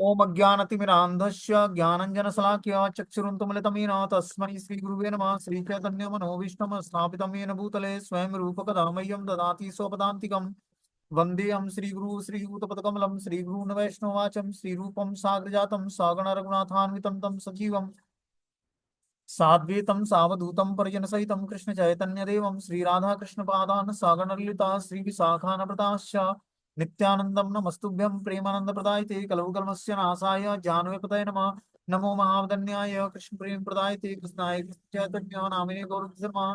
ओम अज्ञानतिमिरान्धस्य ज्ञानञ्जनशलाकया चक्षुरुन्मिलितमेन तस्मै श्रीगुरुवे नमः। श्रीचैतन्यमनोभीष्टं स्थापितं येन भूतले स्वयं रूपकदा मह्यं ददाति स्वपदान्तिकम्। वन्देऽहं श्रीगुरु श्रीयुतपदकमलं श्रीगुरून् वैष्णवाचं श्रीरूपं साग्रजातं सागणरघुनाथान्वितं तं सजीवम् साद्वैतं सावधूतं परिजनसहितं कृष्णचैतन्यदेवं श्रीराधाकृष्णपादान् सागणललिता श्रीविशाखान्विताश्च नित्यानन्दं नमस्तुभ्यं प्रेमानन्दप्रदायते कलौकल्मस्य नाशाय जानवेपतये नमः। नमो महावदन्याय कृष्णप्रेमप्रदायते कृष्णाय कृष्णचैतन्य नामिने गौरशर्मा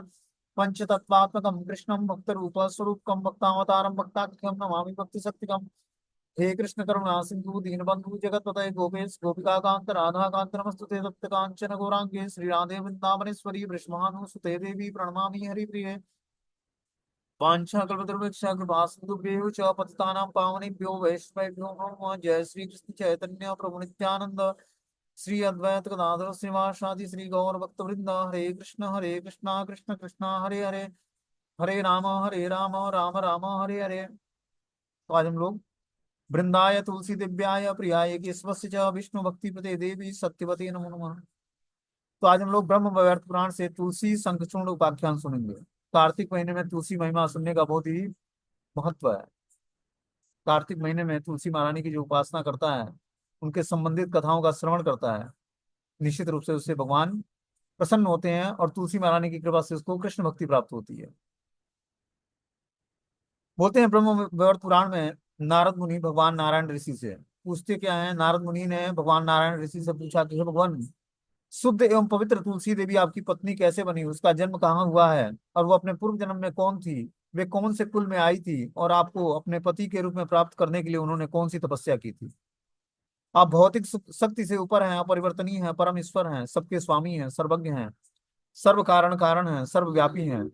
पंचतत्वात्मकं कृष्णं भक्तरूपस्वरूपकं भक्तावतारं भक्ताख्यं नमामि भक्तिशक्तिकम्। हे कृष्ण करुणा सिंधु दीनबंधु जगतपतये गोपेश गोपिका कांत राधा कांत नमस्तुते तप्त कांचन गौरांगे श्री राधे वृंदावनेश्वरी वृषभानुसुते देवी प्रणमामि हरिप्रिये। वाञ्छाकल्पतरुभ्यश्च कृपा सिन्धुभ्येव च पतितानां पावनेभ्यो वैष्णवेभ्यो नमः। जय श्री कृष्ण चैतन्य प्रभु नित्यानंद श्री अद्वैत गदाधर श्रीवासादि श्री गौर भक्तवृंद। हरे कृष्णा कृष्ण कृष्णा हरे हरे हरे राम राम राम हरे हरे। तो आज हम लोग वृंदाय तुलसी दिव्याय प्रियाय केशवस्य च विष्णु भक्ति प्रदे देवी सत्यवती नमो नमः। तो आज हम लोग ब्रह्म वैवर्त पुराण से तुलसी शंखचूर्ण उपाख्यान सुनेंगे। कार्तिक महीने में तुलसी महिमा सुनने का बहुत ही महत्व है। कार्तिक महीने में तुलसी महारानी की जो उपासना करता है, उनके संबंधित कथाओं का श्रवण करता है, निश्चित रूप से उससे भगवान प्रसन्न होते हैं और तुलसी महारानी की कृपा से उसको कृष्ण भक्ति प्राप्त होती है। बोलते हैं ब्रह्म वैवर्त पुराण में नारद मुनि भगवान नारायण ऋषि से पूछते क्या है। नारद मुनि ने भगवान नारायण ऋषि से पूछा कि हे भगवान, शुद्ध एवं पवित्र तुलसी देवी आपकी पत्नी कैसे बनी, उसका जन्म कहाँ हुआ है, और वो अपने पूर्व जन्म में कौन थी, वे कौन से कुल में आई थी, और आपको अपने पति के रूप में प्राप्त करने के लिए उन्होंने कौन सी तपस्या की थी। आप भौतिक शक्ति से ऊपर हैं, अपरिवर्तनीय हैं, परम ईश्वर हैं, सबके स्वामी हैं, सर्वज्ञ हैं, सर्व कारण कारण हैं, सर्वव्यापी हैं,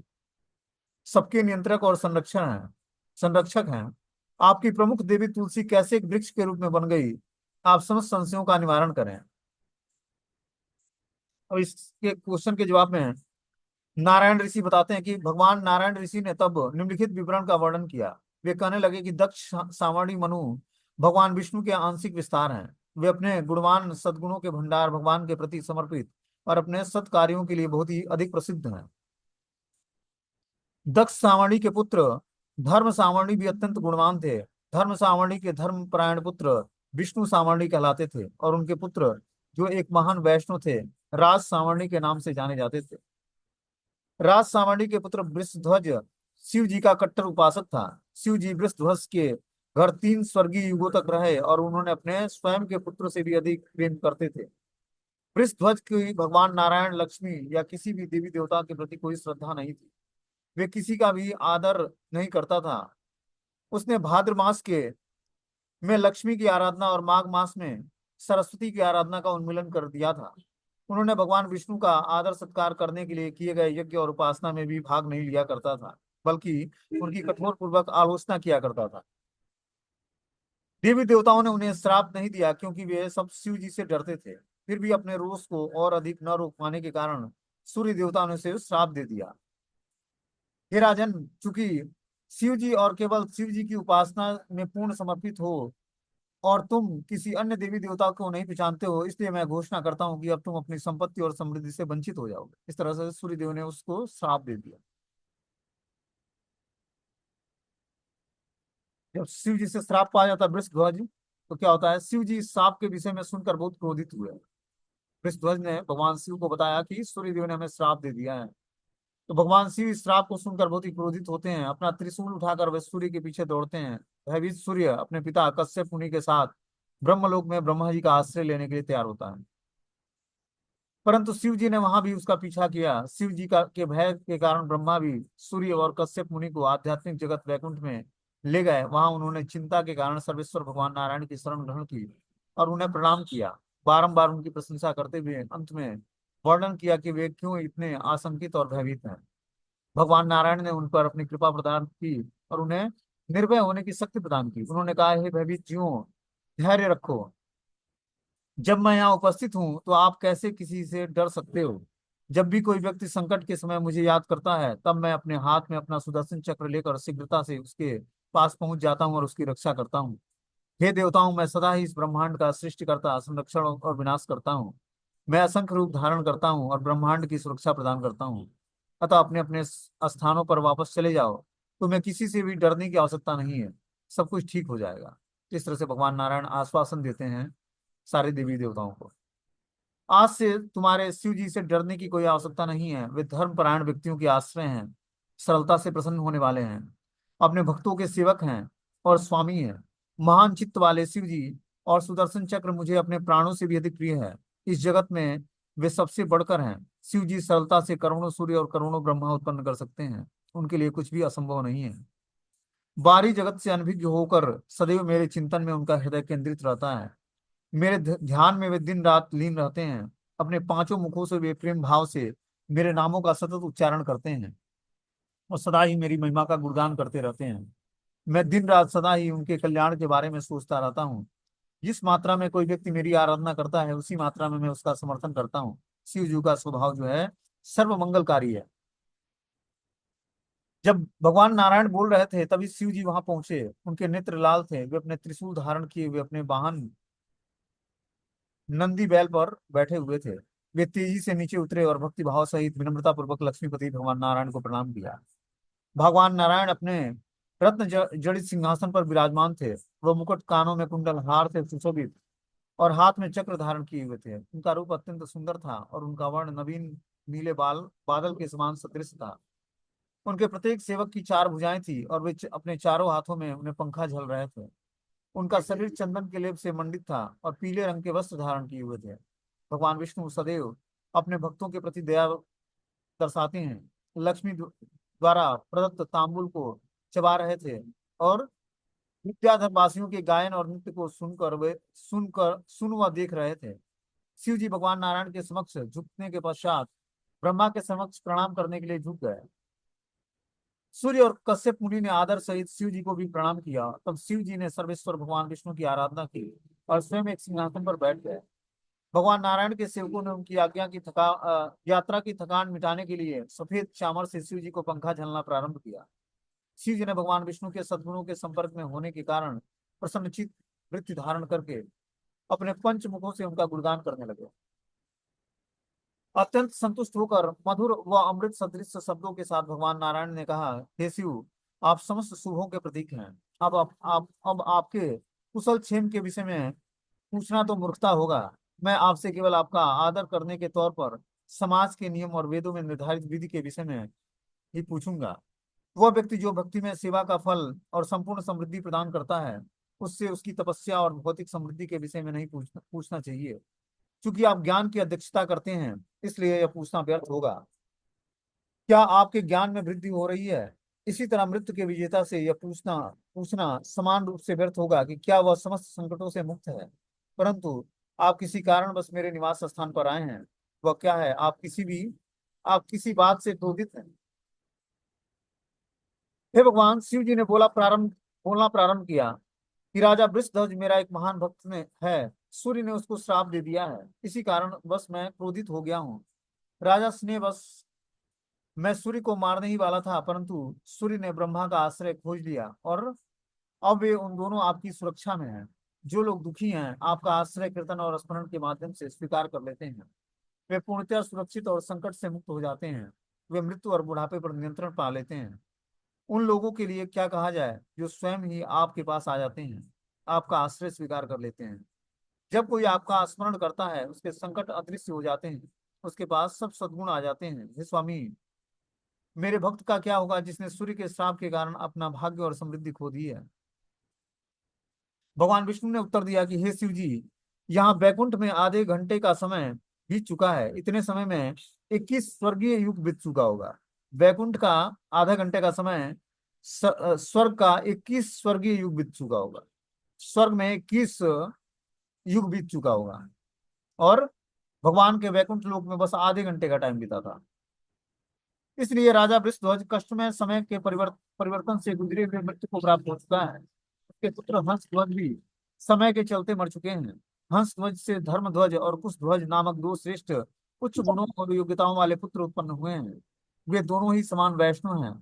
सबके नियंत्रक और संरक्षक हैं। आपकी प्रमुख देवी तुलसी कैसे एक वृक्ष के रूप में बन गई, आप समस्त संशयों का निवारण करें। और इसके क्वेश्चन के जवाब में नारायण ऋषि बताते हैं कि भगवान नारायण ऋषि ने तब निम्नलिखित विवरण का वर्णन किया। वे कहने लगे कि दक्ष सावणी मनु भगवान विष्णु के आंशिक विस्तार हैं। वे अपने गुणवान सद्गुणों के भंडार, भगवान के प्रति समर्पित और अपने सत्कार्यों के लिए बहुत ही अधिक प्रसिद्ध हैं। दक्ष सावणी के पुत्र धर्म सावणी भी अत्यंत गुणवान थे। धर्म सावणी के धर्मपरायण पुत्र विष्णु सावणी कहलाते थे, और उनके पुत्र जो एक महान वैष्णव थे, राज सावणी के नाम से जाने जाते थे। राज सावणी के पुत्र वृषध्वज शिव जी का कट्टर उपासक था। शिव जी वृषध्वज के घर 3 स्वर्गीय युगों तक रहे और उन्होंने अपने स्वयं के पुत्र से भी अधिक प्रेम करते थे। वृषध्वज की भगवान नारायण, लक्ष्मी या किसी भी देवी देवता के प्रति कोई श्रद्धा नहीं थी। वे किसी का भी आदर नहीं करता था। उसने भाद्र मास के में लक्ष्मी की आराधना और माघ मास में सरस्वती की आराधना का उन्मूलन कर दिया था। उन्होंने भगवान विष्णु का आदर सत्कार करने के लिए किए गए यज्ञ और उपासना में भी भाग नहीं लिया करता था, बल्कि उनकी कठोर पूर्वक आलोचना किया करता था। देवी देवताओं ने उन्हें श्राप नहीं दिया क्योंकि वे सब शिव जी से डरते थे। फिर भी अपने रोष को और अधिक न रोक पाने के कारण सूर्य देवता ने उसे श्राप दे दिया। हे राजन, चूंकि शिव जी और केवल शिव जी की उपासना में पूर्ण समर्पित हो और तुम किसी अन्य देवी देवता को नहीं पहचानते हो, इसलिए मैं घोषणा करता हूँ कि अब तुम अपनी संपत्ति और समृद्धि से वंचित हो जाओगे। इस तरह से सूर्य देव ने उसको श्राप दे दिया। जब शिव जी से श्राप पाया जाता है वृषध्वज, तो क्या होता है, शिव जी इस श्राप के विषय में सुनकर बहुत क्रोधित हुए। वृषध्वज ने भगवान शिव को बताया कि सूर्य देव ने हमें श्राप दे दिया है। तो भगवान शिव इस श्राप को सुनकर बहुत ही क्रोधित होते हैं। अपना त्रिशूल उठाकर वे सूर्य के पीछे दौड़ते हैं। भयभीत सूर्य अपने पिता कश्यप मुनि के साथ ब्रह्मलोक में ब्रह्मा जी का आश्रय लेने के लिए तैयार होता है। परंतु शिव जी ने वहां भी उसका पीछा किया। शिव जी का के भय के कारण ब्रह्मा भी सूर्य और कश्यप मुनि को आध्यात्मिक जगत वैकुंठ में ले गए। वहां उन्होंने चिंता के कारण सर्वेश्वर भगवान नारायण की शरण ग्रहण की और उन्हें प्रणाम किया। बारंबार उनकी प्रशंसा करते हुए अंत में वर्णन किया कि वे क्यों इतने आशंकित और भयभीत हैं। भगवान नारायण ने उन पर अपनी कृपा प्रदान की और उन्हें निर्भय होने की शक्ति प्रदान की। उन्होंने कहा, हे भयभीत जीवों, धैर्य रखो। जब मैं यहाँ उपस्थित हूँ तो आप कैसे किसी से डर सकते हो। जब भी कोई व्यक्ति संकट के समय मुझे याद करता है, तब मैं अपने हाथ में अपना सुदर्शन चक्र लेकर शीघ्रता से उसके पास पहुंच जाता हूँ और उसकी रक्षा करता हूँ। हे देवताओं, मैं सदा ही इस ब्रह्मांड का सृष्टिकर्ता, संरक्षण और विनाश करता हूँ। मैं असंख्य रूप धारण करता हूँ और ब्रह्मांड की सुरक्षा प्रदान करता हूँ। अतः अपने अपने स्थानों पर वापस चले जाओ। तुम्हें किसी से भी डरने की आवश्यकता नहीं है। सब कुछ ठीक हो जाएगा। इस तरह से भगवान नारायण आश्वासन देते हैं सारे देवी देवताओं को। आज से तुम्हारे शिव जी से डरने की कोई आवश्यकता नहीं है। वे धर्मपरायण व्यक्तियों के आश्रय हैं, सरलता से प्रसन्न होने वाले हैं, अपने भक्तों के सेवक हैं और स्वामी हैं। महान चित्त वाले शिव जी और सुदर्शन चक्र मुझे अपने प्राणों से भी अधिक प्रिय है। इस जगत में वे सबसे बढ़कर हैं। शिव जी सरलता से करोड़ों सूर्य और करोड़ों ब्रह्मा उत्पन्न कर सकते हैं। उनके लिए कुछ भी असंभव नहीं है। बाहरी जगत से अनभिज्ञ होकर सदैव मेरे चिंतन में उनका हृदय केंद्रित रहता है। मेरे ध्यान में वे दिन रात लीन रहते हैं। अपने पांचों मुखों से वे प्रेम भाव से मेरे नामों का सतत उच्चारण करते हैं और सदा ही मेरी महिमा का गुणगान करते रहते हैं। मैं दिन रात सदा ही उनके कल्याण के बारे में सोचता रहता हूँ। जिस मात्रा में कोई व्यक्ति मेरी आराधना करता है, उसी मात्रा में मैं उसका समर्थन करता हूँ। शिव जी का स्वभाव जो है सर्व मंगलकारी है। जब भगवान नारायण बोल रहे थे तभी शिव जी वहां पहुंचे। उनके नेत्र लाल थे। वे अपने त्रिशूल धारण किए हुए अपने वाहन नंदी बैल पर बैठे हुए थे। वे तेजी से नीचे उतरे और भक्ति भाव सहित विनम्रता पूर्वक लक्ष्मीपति भगवान नारायण को प्रणाम किया। भगवान नारायण अपने रत्न जड़ित सिंहासन पर विराजमान थे। वह मुकुट, कानों में कुंडल, हार से सुशोभित और हाथ में चक्र धारण किए हुए थे। उनका रूप अत्यंत सुंदर था और उनका वर्ण नवीन नीले बादल के समान सदृश था। उनके प्रत्येक सेवक की चार भुजाएं थी और वे अपने चारों हाथों में उन्हें पंखा झल रहे थे। उनका शरीर चंदन के लेप से मंडित था और पीले रंग के वस्त्र धारण किए हुए थे। भगवान विष्णु सदैव अपने भक्तों के प्रति दया दर्शाते हैं। लक्ष्मी द्वारा प्रदत्त तांबुल को चबा रहे थे और विद्याधर वासियों के गायन और नृत्य को सुन व देख रहे थे। शिव जी भगवान नारायण के समक्ष झुकने के पश्चात ब्रह्मा के समक्ष प्रणाम करने के लिए झुक गए। सूर्य और कश्यप मुनि ने आदर सहित शिव जी को भी प्रणाम किया। तब शिव जी ने सर्वेश्वर भगवान विष्णु की आराधना की और स्वयं एक सिंहासन पर बैठ गए। भगवान नारायण के सेवकों ने उनकी यात्रा की थकान मिटाने के लिए सफेद चामर से शिव जी को पंखा झलना प्रारंभ किया। शिव जी ने भगवान विष्णु के सद्गुणों के संपर्क में होने के कारण प्रसन्नचित वृत्ति धारण करके अपने पंच मुखों से उनका गुणगान करने लगे। अत्यंत संतुष्ट होकर मधुर व अमृत सदृश शब्दों के साथ भगवान नारायण ने कहा, हे शिव, आप समस्त शुभों के प्रतीक हैं। अब आपके कुशल क्षेम के विषय में पूछना तो मूर्खता होगा। मैं आपसे केवल आपका आदर करने के तौर पर समाज के नियम और वेदों में निर्धारित विधि के विषय में ही पूछूंगा। वह व्यक्ति जो भक्ति में सेवा का फल और संपूर्ण समृद्धि प्रदान करता है, उससे उसकी तपस्या और भौतिक समृद्धि के विषय में नहीं पूछना चाहिए। क्योंकि आप ज्ञान की अध्यक्षता करते हैं, इसलिए यह पूछना व्यर्थ होगा। क्या आपके ज्ञान में वृद्धि हो रही है? इसी तरह मृत्यु के विजेता से यह पूछना पूछना समान रूप से व्यर्थ होगा कि क्या वह समस्त संकटों से मुक्त है। परंतु आप किसी कारण बस मेरे निवास स्थान पर आए हैं। वह क्या है? आप किसी बात से क्रोधित हैं। हे भगवान, शिव जी ने बोलना प्रारंभ किया कि राजा वृषध्वज मेरा एक महान भक्त ने है। सूर्य ने उसको श्राप दे दिया है। इसी कारण बस मैं क्रोधित हो गया हूँ। राजा स्नेह बस मैं सूर्य को मारने ही वाला था, परंतु सूर्य ने ब्रह्मा का आश्रय खोज लिया और अब वे उन दोनों आपकी सुरक्षा में हैं। जो लोग दुखी हैं, आपका आश्रय कीर्तन और स्मरण के माध्यम से स्वीकार कर लेते हैं। वे पूर्णतः सुरक्षित और संकट से मुक्त हो जाते हैं। वे मृत्यु और बुढ़ापे पर नियंत्रण पा लेते हैं। उन लोगों के लिए क्या कहा जाए जो स्वयं ही आपके पास आ जाते हैं, आपका आश्रय स्वीकार कर लेते हैं। जब कोई आपका स्मरण करता है, उसके संकट अदृश्य हो जाते हैं। उसके पास सब सद्गुण आ जाते हैं। हे स्वामी, मेरे भक्त का क्या होगा जिसने सूर्य के श्राप के कारण अपना भाग्य और समृद्धि खो दी है? भगवान विष्णु ने उत्तर दिया कि हे शिव जी, यहाँ बैकुंठ में आधे घंटे का समय बीत चुका है। इतने समय में 21 स्वर्गीय युग बीत चुका होगा। बैकुंठ का आधा घंटे का समय स्वर्ग का 21 स्वर्गीय युग बीत चुका होगा। स्वर्ग में 21 युग बीत चुका होगा और भगवान के वैकुंठ लोक में बस आधे घंटे का टाइम बीता था। इसलिए राजा वृषध्वज कष्टमय समय के परिवर्तन से गुजरे हुए मृत्यु को प्राप्त हो चुका है। उसके पुत्र हंसध्वज भी समय के चलते मर चुके हैं। हंसध्वज से धर्मध्वज और कुशध्वज नामक दो श्रेष्ठ उच्च गुणों और योग्यताओं वाले पुत्र उत्पन्न हुए हैं। वे दोनों ही समान वैष्णव हैं,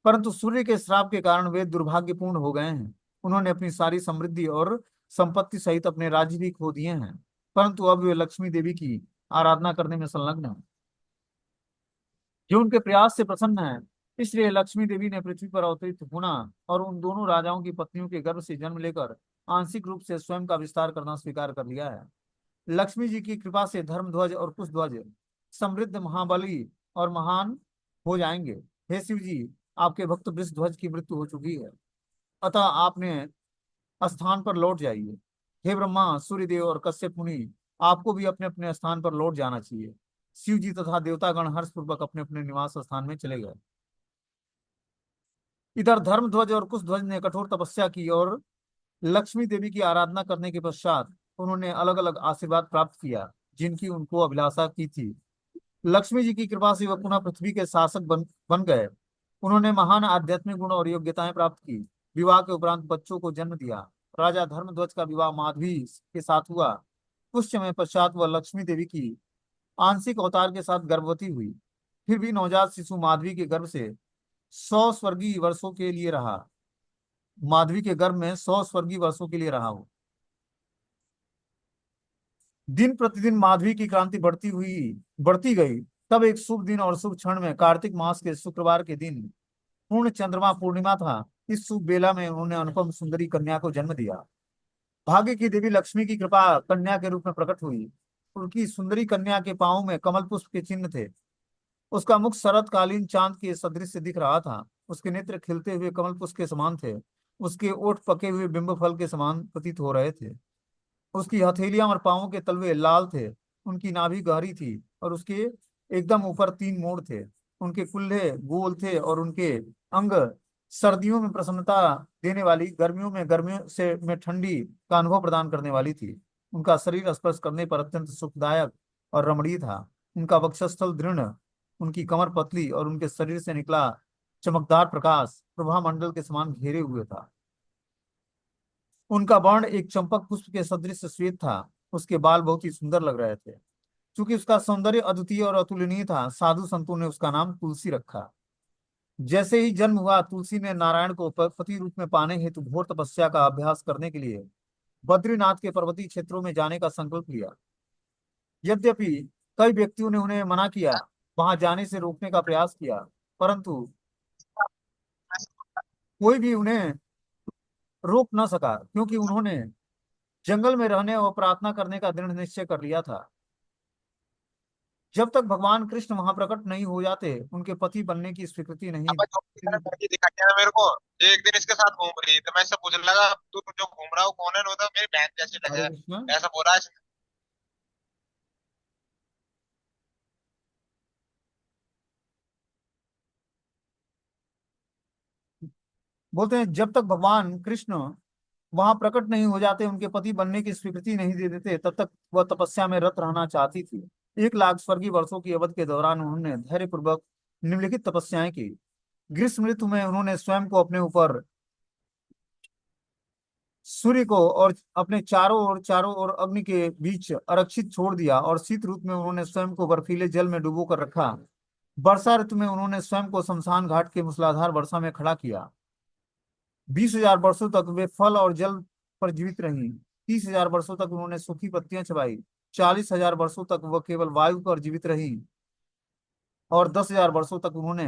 परंतु सूर्य के श्राप के कारण वे दुर्भाग्यपूर्ण हो गए हैं। उन्होंने अपनी सारी समृद्धि और संपत्ति सहित अपने राज्य भी खो दिए हैं, परंतु अब वे लक्ष्मी देवी की आराधना करने में संलग्न हैं। जो उनके प्रयास से प्रसन्न है, इसलिए लक्ष्मी देवी ने पृथ्वी पर अवतरित होना और उन दोनों राजाओं की पत्नियों के गर्भ से जन्म लेकर आंशिक रूप से स्वयं का विस्तार करना स्वीकार कर लिया है। लक्ष्मी जी की कृपा से धर्मध्वज और कुशध्वज समृद्ध, महाबली और महान हो जाएंगे। हे शिव जी, आपके भक्त वृषध्वज की मृत्यु हो चुकी है, अतः आपने स्थान पर लौट जाइए। हे ब्रह्मा, सूर्यदेव और कश्यप मुनि, आपको भी अपने अपने स्थान पर लौट जाना चाहिए। शिव जी तथा देवतागण हर्षपूर्वक अपने अपने निवास स्थान में चले गए। इधर धर्मध्वज और कुशध्वज ने कठोर तपस्या की और लक्ष्मी देवी की आराधना करने के पश्चात उन्होंने अलग अलग आशीर्वाद प्राप्त किया, जिनकी उनको अभिलाषा की थी। लक्ष्मी जी की कृपा से वह पुनः पृथ्वी के शासक बन गए। उन्होंने महान आध्यात्मिक गुण और योग्यताएं प्राप्त की। विवाह के उपरांत बच्चों को जन्म दिया। राजा धर्मध्वज का विवाह माधवी के साथ हुआ। कुछ समय पश्चात वह लक्ष्मी देवी की आंशिक अवतार के साथ गर्भवती हुई। फिर भी नवजात शिशु माधवी के गर्भ से 100 स्वर्गीय वर्षों के लिए रहा। माधवी के गर्भ में 100 स्वर्गीय वर्षों के लिए रहा हो। दिन प्रतिदिन माधवी की क्रांति बढ़ती गई। तब एक शुभ दिन और शुभ क्षण में, कार्तिक मास के शुक्रवार के दिन, पूर्ण चंद्रमा पूर्णिमा था। इस शुभ बेला में उन्होंने अनुपम सुंदरी कन्या को जन्म दिया। भाग्य की देवी लक्ष्मी की कृपा कन्या के रूप में प्रकट हुई। उनकी सुंदरी कन्या के पांवों में कमल पुष्प के चिन्ह थे। उसका मुख शरतकालीन चांद के सदृश दिख रहा था। उसके नेत्र खिलते हुए कमल पुष्प के समान थे। उसके ओठ पके हुए बिंब फल के समान प्रतीत हो रहे थे। उसकी हथेलियां और पांवों के तलवे लाल थे। उनकी नाभि गहरी थी और उसके एकदम ऊपर 3 मोड़ थे। उनके कुल्हे गोल थे और उनके अंग सर्दियों में प्रसन्नता देने वाली, गर्मियों से में ठंडी का अनुभव प्रदान करने वाली थी। उनका शरीर स्पर्श करने पर अत्यंत सुखदायक और रमणीय था। उनका वक्षस्थल दृढ़, उनकी कमर पतली और उनके शरीर से निकला चमकदार प्रकाश प्रभा मंडल के समान घेरे हुए था। उनका वर्ण एक चंपक पुष्प के सदृश श्वेत था। उसके बाल बहुत ही सुंदर लग रहे थे। क्योंकि उसका सौंदर्य अद्वितीय और अतुलनीय था, साधु संतों ने उसका नाम तुलसी रखा। जैसे ही जन्म हुआ, तुलसी ने नारायण को पति रूप में पाने हेतु घोर तपस्या का अभ्यास करने के लिए बद्रीनाथ के पर्वतीय क्षेत्रों में जाने का संकल्प लिया। यद्यपि कई व्यक्तियों ने उन्हें मना किया, वहां जाने से रोकने का प्रयास किया, परंतु कोई भी उन्हें रोक न सका, क्योंकि उन्होंने जंगल में रहने और प्रार्थना करने का दृढ़ निश्चय कर लिया था। जब तक भगवान कृष्ण वहां प्रकट नहीं हो जाते, उनके पति बनने की स्वीकृति नहीं अब जो लड़की दिखा के ना मेरे को, जो एक दिन इसके साथ घूम रही, तो मैं इससे पूछने लगा तू जो घूम रहा हो कौन है, तो मेरी बहन जैसी हरे लगे, कृष्ण। ऐसा बोला है। बोलते हैं जब तक भगवान कृष्ण वहां प्रकट नहीं हो जाते, उनके पति बनने की स्वीकृति नहीं दे देते, तब तक वह तपस्या में रत रहना चाहती थी। 1 लाख स्वर्गीय वर्षों की अवधि के दौरान उन्होंने धैर्यपूर्वक निम्नलिखित तपस्याएं की। ग्रीष्म ऋतु में उन्होंने स्वयं को अपने ऊपर सूर्य को और अपने चारों ओर अग्नि के बीच आरक्षित छोड़ दिया, और शीत ऋतु में उन्होंने स्वयं को बर्फीले जल में डुबो कर रखा। वर्षा ऋतु में उन्होंने स्वयं को शमशान घाट के मूसलाधार वर्षा में खड़ा किया। 20,000 वर्षों तक वे फल और जल पर जीवित रहीं। 30,000 वर्षों तक उन्होंने सूखी पत्तियां चबाई। 40,000 वर्षों तक वह केवल वायु पर जीवित रही। और 10,000 वर्षों तक उन्होंने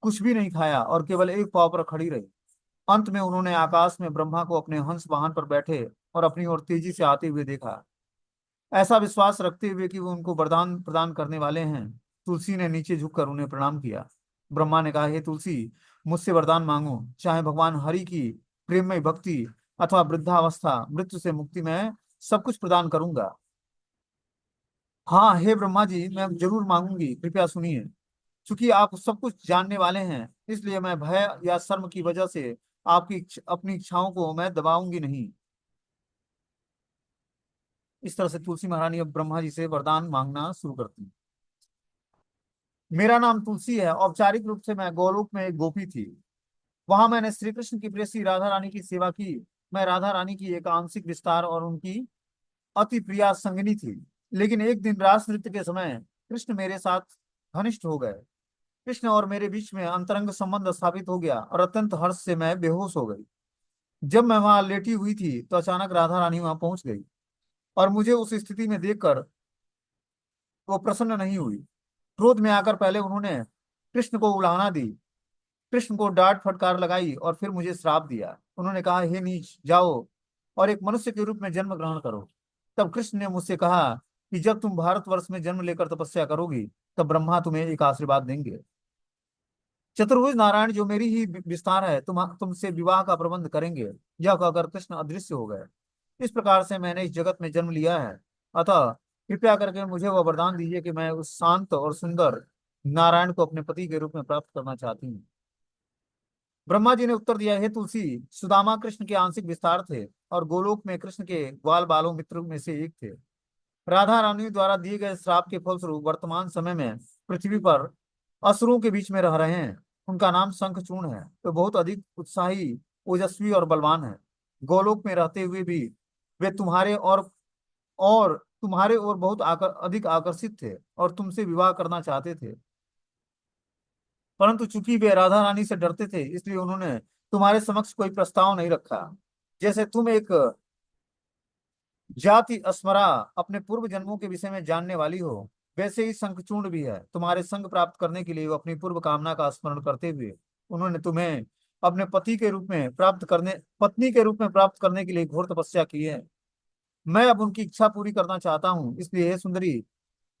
कुछ भी नहीं खाया और केवल एक पांव पर खड़ी रही। अंत में उन्होंने आकाश में ब्रह्मा को अपने हंस वाहन पर बैठे और अपनी ओर तेजी से आते हुए देखा। ऐसा विश्वास रखते हुए कि वो उनको वरदान प्रदान करने वाले हैं, तुलसी ने नीचे झुककर उन्हें प्रणाम किया। ब्रह्मा ने कहा, हे तुलसी, मुझसे वरदान मांगो, चाहे भगवान हरि की प्रेममय भक्ति अथवा वृद्धावस्था, मृत्यु से मुक्ति, में सब कुछ प्रदान करूंगा। हाँ हे ब्रह्मा जी, मैं जरूर मांगूंगी, कृपया सुनिए। क्योंकि आप सब कुछ जानने वाले हैं, इसलिए मैं भय या शर्म की वजह से अपनी इच्छाओं को मैं दबाऊंगी नहीं। इस तरह से तुलसी महारानी अब ब्रह्मा जी से वरदान मांगना शुरू करती है। मेरा नाम तुलसी है। औपचारिक रूप से मैं गोलोक में एक गोपी थी। वहां मैंने श्री कृष्ण की प्रेयसी राधा रानी की सेवा की। मैं राधा रानी की एक आंशिक विस्तार और उनकी अति प्रिया संगिनी थी। लेकिन एक दिन रास नृत्य के समय कृष्ण मेरे साथ घनिष्ठ हो गए। कृष्ण और मेरे बीच में अंतरंग संबंध स्थापित हो गया और अत्यंत हर्ष से मैं बेहोश हो गई। जब मैं वहां लेटी हुई थी तो अचानक राधा रानी वहां पहुंच गई, और मुझे उस स्थिति में देखकर वो प्रसन्न नहीं हुई। क्रोध में आकर पहले उन्होंने कृष्ण को उलाहना दी, कृष्ण को डांट फटकार लगाई, और फिर मुझे श्राप दिया। उन्होंने कहा, हे नीच, जाओ और एक मनुष्य के रूप में जन्म ग्रहण करो। तब कृष्ण ने मुझसे कहा कि जब तुम भारतवर्ष में जन्म लेकर तपस्या करोगी, तब ब्रह्मा तुम्हें एक आशीर्वाद देंगे। चतुर्भुज नारायण जो मेरी ही विस्तार है, तुमसे विवाह का प्रबंध करेंगे। यह कहकर कृष्ण अदृश्य हो गए। इस प्रकार से मैंने इस जगत में जन्म लिया है। अतः कृपया करके मुझे वह वरदान दीजिए कि मैं उस शांत और सुंदर नारायण को अपने पति के रूप में प्राप्त करना चाहती हूँ। ब्रह्मा जी ने उत्तर दिया, हे तुलसी, सुदामा कृष्ण के आंशिक विस्तार थे, और गोलोक में कृष्ण के ग्वाल बालों मित्रों में से एक थे। राधा रानी द्वारा दिए गए श्राप के फलस्वरूप वर्तमान समय में पृथ्वी पर असुरों के बीच में रह रहे हैं। उनका नाम शंखचूर्ण है। वे बहुत अधिक उत्साही, ओजस्वी और बलवान है। गोलोक में रहते हुए भी वे तुम्हारे और बहुत अधिक आकर्षित थे, और तुमसे विवाह करना चाहते थे। परंतु चूंकि वे राधा रानी से डरते थे, इसलिए उन्होंने तुम्हारे समक्ष कोई प्रस्ताव नहीं रखा। जैसे तुम एक जाति अस्मरा अपने पूर्व जन्मों के विषय में जानने वाली हो, वैसे ही शंखचूर्ण भी है। तुम्हारे संग प्राप्त करने के लिए वो अपनी पूर्व कामना का स्मरण करते हुए उन्होंने तुम्हें अपने पत्नी के रूप में प्राप्त करने के लिए घोर तपस्या की है। मैं अब उनकी इच्छा पूरी करना चाहता हूँ, इसलिए हे सुंदरी,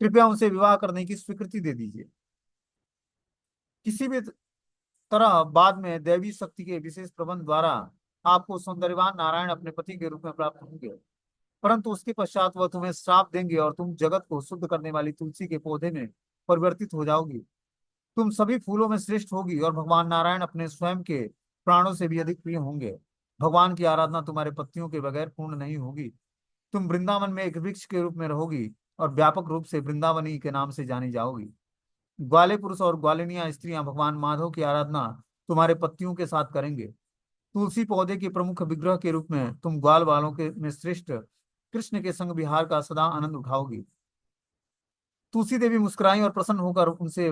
कृपया उनसे विवाह करने की स्वीकृति दे दीजिए। किसी भी तरह बाद में दैवी शक्ति के विशेष प्रबंध द्वारा आपको सौंदर्यवान नारायण अपने पति के रूप में प्राप्त होंगे। परंतु उसके पश्चात वह तुम्हें श्राप देंगे, और तुम जगत को शुद्ध करने वाली तुलसी के पौधे में परिवर्तित हो जाओगी। तुम सभी फूलों में श्रेष्ठ होगी, और भगवान नारायण अपने स्वयं के प्राणों से भी अधिक प्रिय होंगे। भगवान की आराधना तुम्हारे पत्नियों के बगैर पूर्ण नहीं होगी। तुम वृंदावन में एक वृक्ष के रूप में रहोगी, और व्यापक रूप से वृंदावनी के नाम से जानी जाओगी। ग्वाले पुरुष और ग्वालिनिया स्त्रियां भगवान माधव की आराधना तुम्हारे पतियों के साथ करेंगे। तुलसी पौधे के प्रमुख विग्रह के रूप में तुम ग्वाल वालों के में श्रेष्ठ कृष्ण के संग विहार का सदा आनंद उठाओगी। तुलसी देवी मुस्कुराई और प्रसन्न होकर उनसे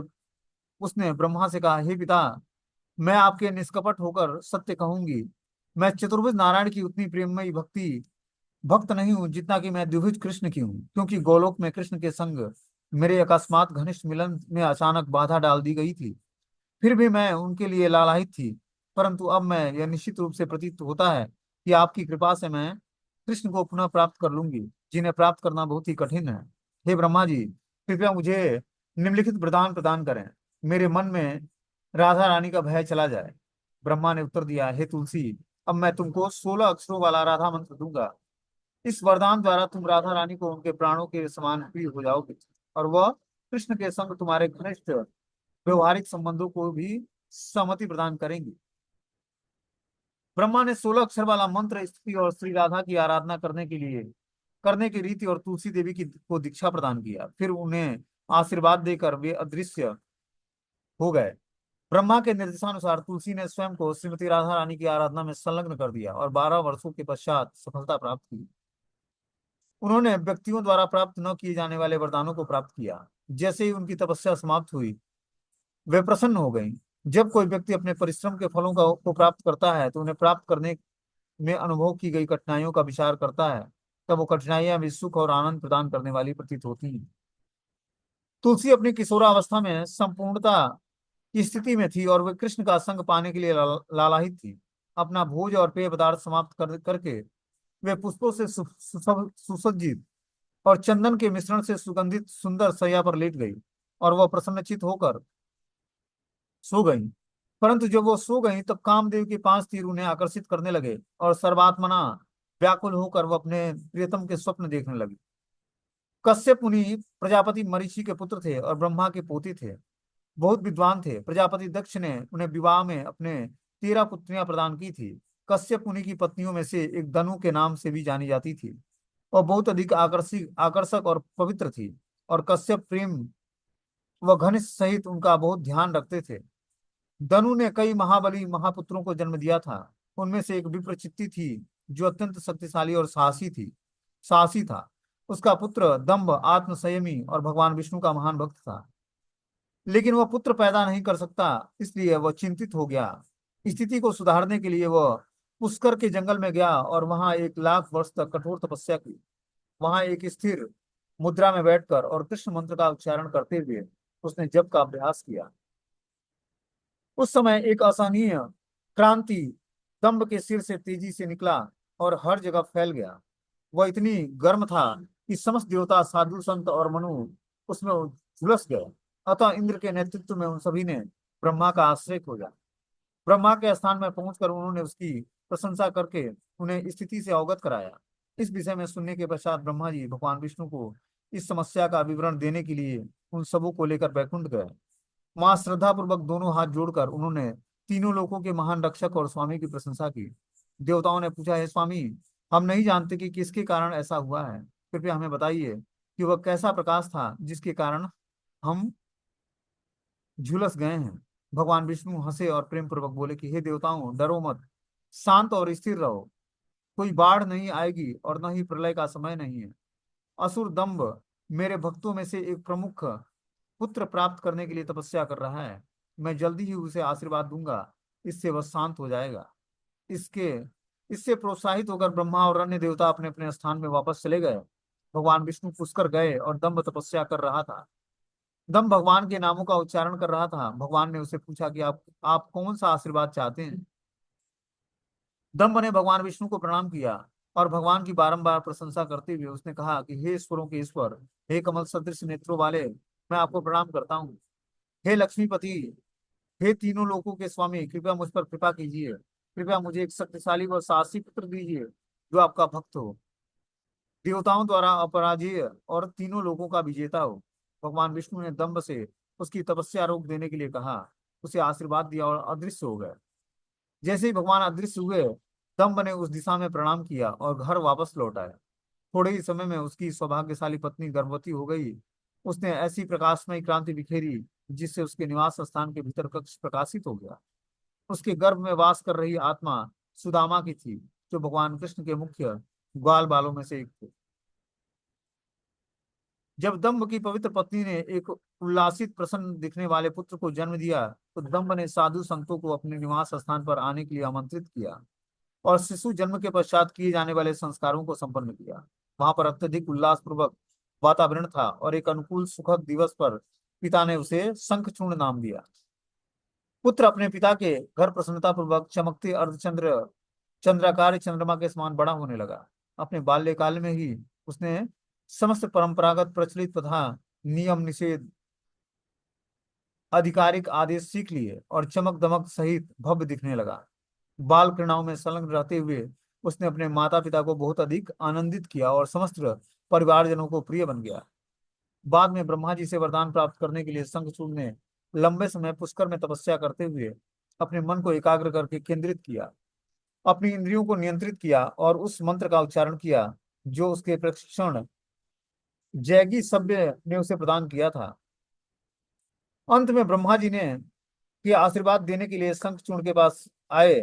उसने ब्रह्मा से कहा, हे पिता, मैं आपके निष्कपट होकर सत्य कहूंगी। मैं चतुर्भुज नारायण की उतनी प्रेममयी भक्त नहीं हूँ जितना कि मैं द्विभुज कृष्ण की हूँ, क्योंकि गोलोक में कृष्ण के संग मेरे अकस्मात घनिष्ठ मिलन में अचानक बाधा डाल दी गई थी। फिर भी मैं उनके लिए लालायित थी। परंतु अब मैं यह निश्चित रूप से प्रतीत होता है कि आपकी कृपा से मैं कृष्ण को पुनः प्राप्त कर लूंगी, जिन्हें प्राप्त करना बहुत ही कठिन है। हे ब्रह्मा जी, कृपया मुझे निम्नलिखित वरदान प्रदान करें, मेरे मन में राधा रानी का भय चला जाए। ब्रह्मा ने उत्तर दिया, हे तुलसी, अब मैं तुमको 16 अक्षरों वाला राधा मंत्र दूंगा। इस वरदान द्वारा तुम राधा रानी को उनके प्राणों के समान प्रिय हो जाओगे, और वह कृष्ण के संग तुम्हारे घनिष्ठ व्यवहारिक संबंधों को भी सहमति प्रदान करेंगी। ब्रह्मा ने 16 अक्षर वाला मंत्र स्त्री और श्री राधा की आराधना करने की रीति और तुलसी देवी की को दीक्षा प्रदान किया। फिर उन्हें आशीर्वाद देकर वे अदृश्य हो गए। ब्रह्मा के निर्देशानुसार तुलसी ने स्वयं को श्रीमती राधा रानी की आराधना में संलग्न कर दिया, और 12 वर्षों के पश्चात सफलता प्राप्त की। उन्होंने व्यक्तियों द्वारा प्राप्त न किए जाने वाले वरदानों को प्राप्त किया। जैसे ही उनकी तपस्या समाप्त हुई, वे प्रसन्न हो गईं। जब कोई व्यक्ति अपने परिश्रम के फलों को प्राप्त करता है, तो उन्हें प्राप्त करने में अनुभव की गई कठिनाइयों का विचार करता है, तब वो कठिनाइयां भी सुख और आनंद प्रदान करने वाली प्रतीत होती हैं। तुलसी अपनी किशोरावस्था में संपूर्णता की स्थिति में थी, और वे कृष्ण का संग पाने के लिए लालायित थी। अपना भोज और पेय पदार्थ समाप्त करके वे पुष्पों से सुसज्जित और चंदन के मिश्रण से सुगंधित सुंदर शैया पर लेट गई, और वह प्रसन्नचित होकर सो गई। परंतु जब वो सो गई, तब कामदेव के 5 तीर उन्हें आकर्षित करने लगे, और सर्वात्मना व्याकुल होकर वो अपने प्रियतम के स्वप्न देखने लगी। कश्यप मुनि प्रजापति मरीचि के पुत्र थे और ब्रह्मा के पोते थे। बहुत विद्वान थे। प्रजापति दक्ष ने उन्हें विवाह में अपने 13 पुत्रियां प्रदान की थी। कश्यप मुनि की पत्नियों में से एक दनु के नाम से भी जानी जाती थी, और बहुत अधिक आकर्षक और पवित्र थी। और कश्यप प्रेम व घनिष्ठ सहित उनका बहुत ध्यान रखते थे। दनु ने कई महाबली महापुत्रों को जन्म दिया था। उनमें से एक विप्रचित्ति थी, जो अत्यंत शक्तिशाली और साहसी था। उसका पुत्र दंभ आत्म संयमी और भगवान विष्णु का महान भक्त था। लेकिन वह पुत्र पैदा नहीं कर सकता, इसलिए वह चिंतित हो गया। स्थिति को सुधारने के लिए वह पुष्कर के जंगल में गया और वहां 1 लाख वर्ष तक कठोर तपस्या की। वहां एक स्थिर मुद्रा में बैठकर और कृष्ण मंत्र का उच्चारण करते हुए उसने जप का अभ्यास किया। उस समय एक असहनीय क्रांति दंभ के सिर से तेजी से निकला और हर जगह फैल गया। वह इतनी गर्म था कि समस्त देवता, साधु, संत और मनु उसमें झुलस गए। अतः इंद्र के नेतृत्व में उन सभी ने ब्रह्मा का आश्रय खोजा। ब्रह्मा के स्थान में पहुंचकर उन्होंने उसकी प्रशंसा करके उन्हें स्थिति से अवगत कराया। इस विषय में सुनने के पश्चात ब्रह्मा जी भगवान विष्णु को इस समस्या का विवरण देने के लिए उन सबों को लेकर बैकुंठ गए। वहां श्रद्धा पूर्वक दोनों हाथ जोड़कर उन्होंने तीनों लोकों के महान रक्षक और स्वामी की प्रशंसा की। देवताओं ने पूछा, हे स्वामी, हम नहीं जानते कि किसके कारण ऐसा हुआ है। कृपया हमें बताइए कि वह कैसा प्रकाश था जिसके कारण हम झुलस गए हैं। भगवान विष्णु हंसे और प्रेम पूर्वक बोले कि हे देवताओं, डरो मत, शांत और स्थिर रहो। कोई बाढ़ नहीं आएगी और न ही प्रलय का समय नहीं है। असुर दंभ मेरे भक्तों में से एक प्रमुख पुत्र प्राप्त करने के लिए तपस्या कर रहा है। मैं जल्दी ही उसे आशीर्वाद दूंगा, इससे वह शांत हो जाएगा। इसके इससे प्रोत्साहित होकर ब्रह्मा और अन्य देवता अपने अपने स्थान में वापस चले गए। भगवान विष्णु पुष्कर गए और दंभ तपस्या कर रहा था। दम भगवान के नामों का उच्चारण कर रहा था। भगवान ने उसे पूछा कि आप कौन सा आशीर्वाद चाहते हैं। दम्भ ने भगवान विष्णु को प्रणाम किया और भगवान की बारंबार प्रशंसा करते हुए उसने कहा कि हे ईश्वरों के ईश्वर, हे कमल सदृश नेत्रों वाले, मैं आपको प्रणाम करता हूँ। हे लक्ष्मीपति, हे तीनों लोकों के स्वामी, कृपया मुझ पर कृपा कीजिए। कृपया मुझे एक शक्तिशाली व साहसी पुत्र दीजिए जो आपका भक्त हो, देवताओं द्वारा अपराजेय और तीनों लोगों का विजेता हो। भगवान विष्णु ने दंभ से उसकी तपस्या रोक देने के लिए कहा, उसे आशीर्वाद दिया और अदृश्य हो गए। जैसे ही भगवान अदृश्य हुए, दंभ ने उस दिशा में प्रणाम किया और घर वापस लौट आया। थोड़े ही समय में उसकी सौभाग्यशाली पत्नी गर्भवती हो गई। उसने ऐसी प्रकाशमय क्रांति बिखेरी जिससे उसके निवास स्थान के भीतर कक्ष प्रकाशित हो गया। उसके गर्भ में वास कर रही आत्मा सुदामा की थी, जो भगवान कृष्ण के मुख्य ग्वाल बालों में से एक थे। जब दंभ की पवित्र पत्नी ने एक उल्लासित प्रसन्न दिखने वाले पुत्र को जन्म दिया, तो दंभ ने साधु संतों को अपने निवास स्थान पर आने के लिए आमंत्रित किया और शिशु जन्म के पश्चात किए जाने वाले संस्कारों को संपन्न किया। वहां पर अत्यधिक उल्लास पूर्वक वातावरण था और एक अनुकूल सुखद दिवस पर पिता ने उसे शंखचूर्ण नाम दिया। पुत्र अपने पिता के घर प्रसन्नता पूर्वक चमकते अर्धचंद्र चंद्राकार चंद्रमा के समान बड़ा होने लगा। अपने बाल्यकाल में ही उसने समस्त परंपरागत प्रचलित तथा नियम निषेध आधिकारिक आदेश सीख लिए और चमक दमक सहित भव्य दिखने लगा। बाल क्रीड़ाओं में संलग्न रहते हुए उसने अपने माता पिता को बहुत अधिक आनंदित किया और समस्त परिवारजनों को प्रिय बन गया। बाद में ब्रह्मा जी से वरदान प्राप्त करने के लिए शंखचूड़ ने लंबे समय पुष्कर में तपस्या करते हुए अपने मन को एकाग्र करके केंद्रित किया, अपनी इंद्रियों को नियंत्रित किया और उस मंत्र का उच्चारण किया जो उसके प्रशिक्षण जैगी सभ्य ने उसे प्रदान किया था। अंत में ब्रह्मा जी ने के आशीर्वाद देने के लिए शंखचूड़ के पास आए।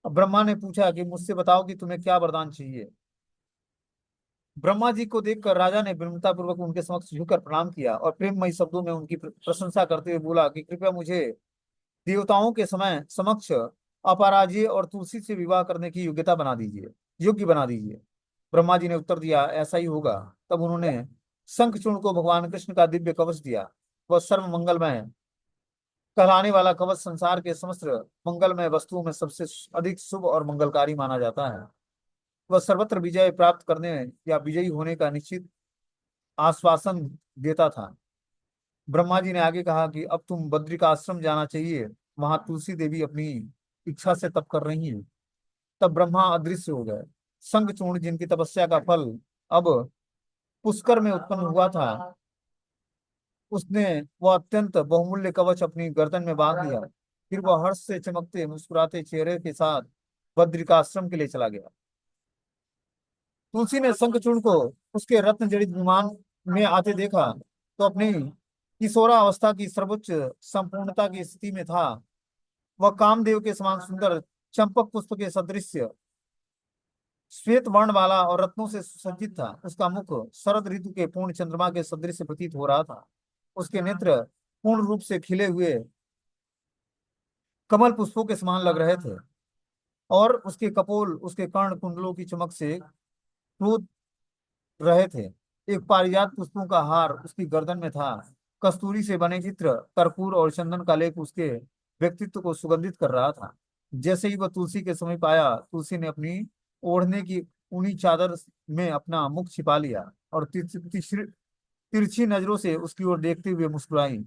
अब ब्रह्मा ने पूछा कि मुझसे बताओ कि तुम्हें क्या वरदान चाहिए। ब्रह्मा जी को देखकर राजा ने विनम्रता पूर्वक उनके समक्ष झुककर प्रणाम किया और प्रेममयी शब्दों में उनकी प्रशंसा करते हुए बोला कि कृपया मुझे देवताओं के समय समक्ष अपराजय और तुलसी से विवाह करने की योग्य बना दीजिए। ब्रह्मा जी ने उत्तर दिया, ऐसा ही होगा। तब उन्होंने शंखचूड़ को भगवान कृष्ण का दिव्य कवच दिया। वह सर्व मंगलमय कहलाने वाला कवच संसार के समस्त मंगलमय वस्तुओं में सबसे अधिक शुभ और मंगलकारी माना जाता है। वह सर्वत्र विजय प्राप्त करने या विजयी होने का निश्चित आश्वासन देता था। ब्रह्मा जी ने आगे कहा कि अब तुम बद्री का आश्रम जाना चाहिए, वहां तुलसी देवी अपनी इच्छा से तप कर रही है। तब ब्रह्मा अदृश्य हो गए। शंखचूड़ जिनकी तपस्या का फल अब पुष्कर में उत्पन्न हुआ था, उसने वह अत्यंत बहुमूल्य कवच अपनी गर्दन में बांध लिया। फिर वह हर्ष से चमकते मुस्कुराते चेहरे के साथ बद्रिकाश्रम के लिए चला गया। तुलसी ने शंखचूड़ को उसके रत्न जड़ित विमान में आते देखा तो अपनी किशोरावस्था की सर्वोच्च संपूर्णता की स्थिति में था। वह कामदेव के समान सुंदर चंपक पुष्प के सदृश श्वेत वर्ण वाला और रत्नों से सुसज्जित था। उसका मुख शरद ऋतु के पूर्ण चंद्रमा के सदृश प्रतीत हो रहा था। उसके नेत्र पूर्ण रूप से खिले हुए कमल पुष्पों के समान लग रहे थे और उसके कपोल उसके कर्ण कुंडलों की चमक से क्रोध रहे थे। एक पारिजात पुष्पों का हार उसकी गर्दन में था। कस्तूरी से बने चित्र, कर्पूर और चंदन का लेप उसके व्यक्तित्व को सुगंधित कर रहा था। जैसे ही वह तुलसी के समीप आया, तुलसी ने अपनी ओढ़ने की ऊनी चादर में अपना मुख छिपा लिया और तिरछी नजरों से उसकी ओर देखते हुए मुस्कुराई।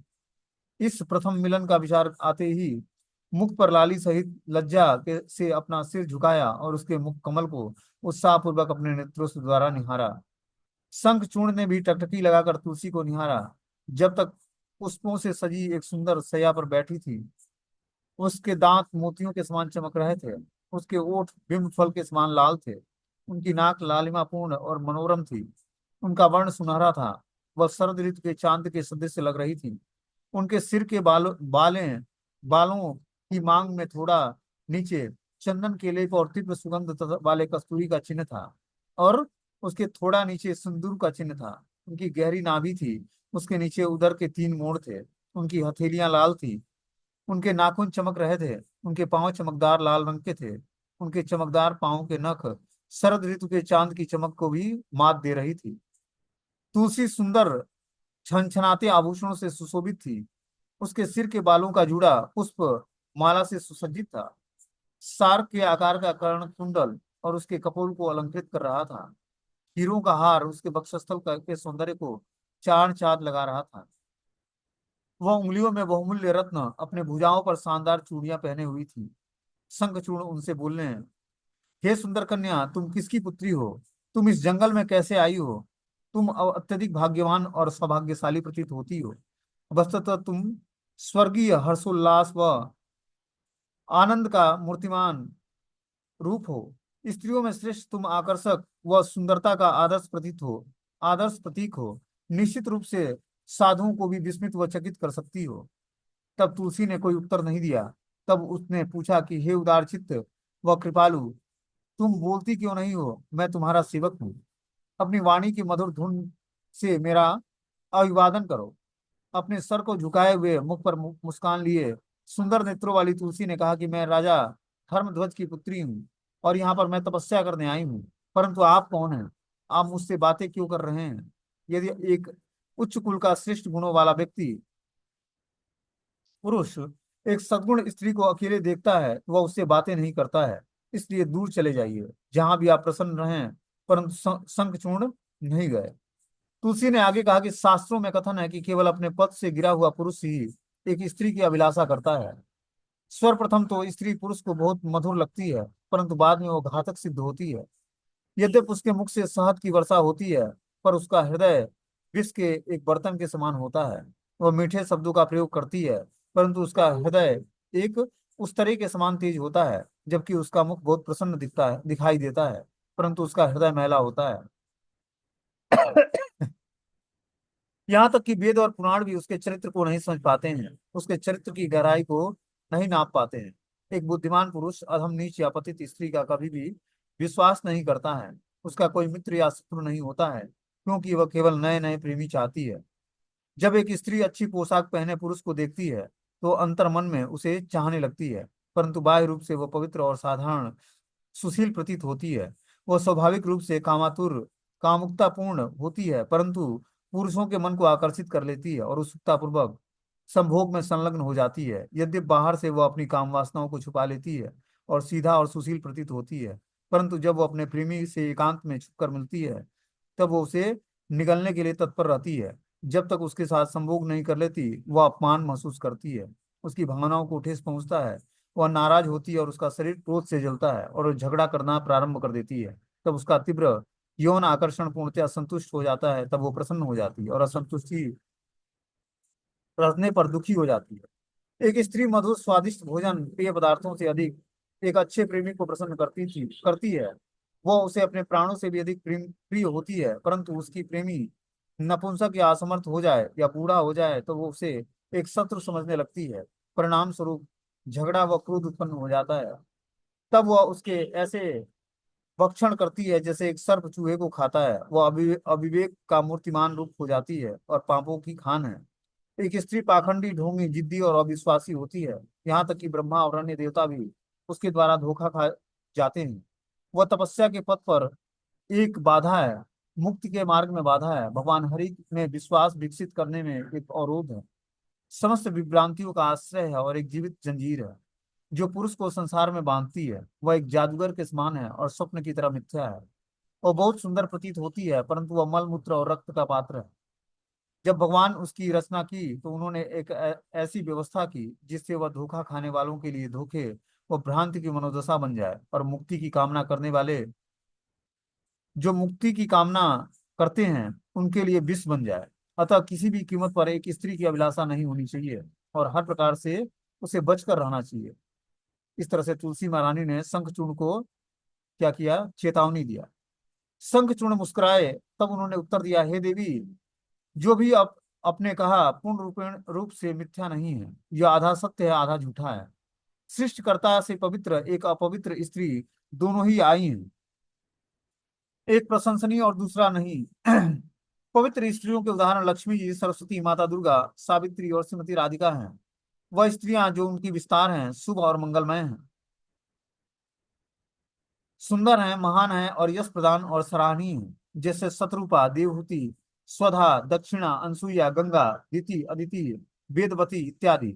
इस प्रथम मिलन का विचार आते ही मुख पर लाली सहित लज्जा के से अपना सिर झुकाया और उसके मुख कमल को उत्साहपूर्वक अपने नेत्रों से द्वारा निहारा। शंखचूर्ण ने भी टकटकी लगाकर तुलसी को निहारा। जब तक पुष्पों से सजी एक सुंदर शैया पर बैठी थी। उसके दांत मोतियों के समान चमक रहे थे। उसके ओठ बिंब फल के समान लाल थे। उनकी नाक लालिमापूर्ण और मनोरम थी। उनका वर्ण सुनहरा था। वह शरद ऋतु के चांद के सदृश लग रही थी। उनके सिर के बालों की मांग में थोड़ा नीचे चंदन के लेप और तीव्र सुगंध वाले कस्तूरी का चिन्ह था। और उसके थोड़ा नीचे सिंदूर का चिन्ह था। उनकी गहरी नाभि थी। उसके नीचे उदर के 3 मोड़ थे। उनकी हथेलियां लाल थी। उनके नाखून चमक रहे थे। उनके पांव चमकदार लाल रंग के थे। उनके चमकदार पांव के नख शरद ऋतु के चांद की चमक को भी मात दे रही थी। तुलसी सुंदर छनछनाते आभूषणों से सुशोभित थी। उसके सिर के बालों का जूड़ा पुष्प माला से सुसज्जित था। सार्क के आकार का कर्ण कुंडल और उसके कपोल को अलंकृत कर रहा था। हीरों का हार उसके वक्षस्थल के सौंदर्य को चार चांद लगा रहा था। वह उंगलियों में बहुमूल्य रत्न, अपने भुजाओं पर शानदार चूड़ियां पहने हुई थी। शंखचूर्ण उनसे बोलने, हे सुंदर कन्या, तुम किसकी पुत्री हो? तुम इस जंगल में कैसे आई हो? तुम अत्यधिक भाग्यवान और सौभाग्यशाली प्रतीत होती हो। वस्तुतः तुम स्वर्गीय हर्षोल्लास व आनंद का मूर्तिमान रूप हो। स्त्रियों में श्रेष्ठ तुम आकर्षक व सुंदरता का आदर्श प्रतीक हो। निश्चित रूप से साधुओं को भी विस्मित व चकित कर सकती हो। तब तुलसी ने कोई उत्तर नहीं दिया। तब उसने पूछा कि हे उदार चित्त व कृपालु, तुम बोलती क्यों नहीं हो? मैं तुम्हारा सेवक हूँ। अपनी वाणी की मधुर धुन से मेरा अभिवादन करो। अपने सर को झुकाए हुए मुख पर मुस्कान लिए सुंदर नेत्रों वाली तुलसी ने कहा कि मैं राजा धर्मध्वज की पुत्री हूँ और यहाँ पर मैं तपस्या करने आई हूँ। परंतु आप कौन हैं? आप मुझसे बातें क्यों कर रहे हैं? यदि एक उच्च कुल का श्रेष्ठ गुणों वाला व्यक्ति पुरुष एक सद्गुण स्त्री को अकेले देखता है तो वह उससे बातें नहीं करता है। इसलिए दूर चले जाइए, जहां भी आप प्रसन्न रहें। परंतु शंखचूर्ण नहीं गए। तुलसी ने आगे कहा कि शास्त्रों में कथन है कि केवल अपने पद से गिरा हुआ पुरुष ही एक स्त्री की अभिलाषा करता है। सर्वप्रथम तो स्त्री पुरुष को बहुत मधुर लगती है, परंतु बाद में वो घातक सिद्ध होती है। यद्यपि उसके मुख से शहद की वर्षा होती है, पर उसका हृदय विष के एक बर्तन के समान होता है। वह मीठे शब्दों का प्रयोग करती है, परंतु उसका हृदय एक उस तरह के समान तेज होता है। जबकि उसका मुख बहुत प्रसन्न दिखाई देता है, परंतु उसका हृदय मैला होता है। यहाँ तक कि वेद और पुराण भी उसके चरित्र को नहीं समझ पाते हैं, उसके चरित्र की गहराई को नहीं नाप पाते हैं। एक बुद्धिमान पुरुष अधम नीच या पतित स्त्री का कभी भी विश्वास नहीं करता है। उसका कोई मित्र या शत्रु नहीं होता है, क्योंकि वह केवल नए नए प्रेमी चाहती है। जब एक स्त्री अच्छी पोशाक पहने पुरुष को देखती है तो अंतर मन में उसे चाहने लगती है, परंतु बाह्य रूप से वह पवित्र और साधारण सुशील प्रतीत होती है। वह स्वाभाविक रूप से कामुकतापूर्ण होती है, परंतु पुरुषों के मन को आकर्षित कर लेती है और उत्सुकतापूर्वक संभोग में संलग्न हो जाती है। यद्यपि बाहर से वह अपनी काम वासनाओं को छुपा लेती है और सीधा और सुशील प्रतीत होती है, परंतु जब वो अपने प्रेमी से एकांत में छुपकर मिलती है तब वो उसे निगलने के लिए तत्पर रहती है। जब तक उसके साथ संभोग नहीं कर लेती वह अपमान महसूस करती है। उसकी भावनाओं को ठेस पहुंचता है। वह नाराज होती है और उसका शरीर क्रोध से जलता है और वह झगड़ा करना प्रारंभ कर देती है। तब उसका तीव्र यौन आकर्षण पूर्णतः असंतुष्ट हो जाता है। तब वो प्रसन्न हो जाती है और असंतुष्टि रहने पर दुखी हो जाती है। एक स्त्री मधुर स्वादिष्ट भोजन प्रिय पदार्थों से अधिक एक अच्छे प्रेमी को प्रसन्न करती है। वह उसे अपने प्राणों से भी अधिक प्रिय होती है, परंतु उसकी प्रेमी नपुंसक या असमर्थ हो जाए या बूढ़ा हो जाए तो वो उसे एक शत्रु समझने लगती है। परिणाम स्वरूप झगड़ा व क्रोध उत्पन्न हो जाता है। तब वह उसके ऐसे भक्षण करती है जैसे एक सर्प चूहे को खाता है। वह अविवेक का मूर्तिमान रूप हो जाती है और पापों की खान है। एक स्त्री पाखंडी, ढोंगी, जिद्दी और अविश्वासी होती है। यहाँ तक कि ब्रह्मा और अन्य देवता भी उसके द्वारा धोखा जाते हैं। वह तपस्या के पथ पर एक बाधा है, मुक्ति के मार्ग में बाधा है, भगवान हरि में विश्वास विकसित करने में एक अवरोध है, समस्त विभ्रांतियों का आश्रय है और एक जीवित जंजीर है जो पुरुष को संसार में बांधती है। वह एक जादूगर के समान है और स्वप्न की तरह मिथ्या है। वह बहुत सुंदर प्रतीत होती है, परंतु वह मल मूत्र और रक्त का पात्र है। जब भगवान उसकी रचना की तो उन्होंने एक ऐसी व्यवस्था की जिससे वह धोखा खाने वालों के लिए धोखे व भ्रांति की मनोदशा बन जाए, और मुक्ति की कामना करने वाले, जो मुक्ति की कामना करते हैं, उनके लिए विष बन जाए। अतः किसी भी कीमत पर एक स्त्री की अभिलाषा नहीं होनी चाहिए और हर प्रकार से उसे बचकर रहना चाहिए। इस तरह से तुलसी महारानी ने शंखचूर्ण को क्या किया, चेतावनी दिया। शंखचूर्ण मुस्कुराए, तब उन्होंने उत्तर दिया, हे देवी, जो भी अपने कहा पूर्ण रूप से मिथ्या नहीं है। यह आधा सत्य है, आधा झूठा है। सृष्टिकर्ता से पवित्र एक अपवित्र स्त्री दोनों ही आई हैं, एक प्रशंसनीय और दूसरा नहीं। पवित्र स्त्रियों के उदाहरण लक्ष्मी जी, सरस्वती, माता दुर्गा, सावित्री और श्रीमती राधिका हैं। वह स्त्रियां जो उनकी विस्तार हैं, शुभ और मंगलमय हैं, सुंदर हैं, महान हैं और यश प्रदान और सराहनीय हैं, जैसे शत्रुपा, देवहूति, स्वधा, दक्षिणा, अनसुईया, गंगा, दिति, अदिति, वेदवती इत्यादि।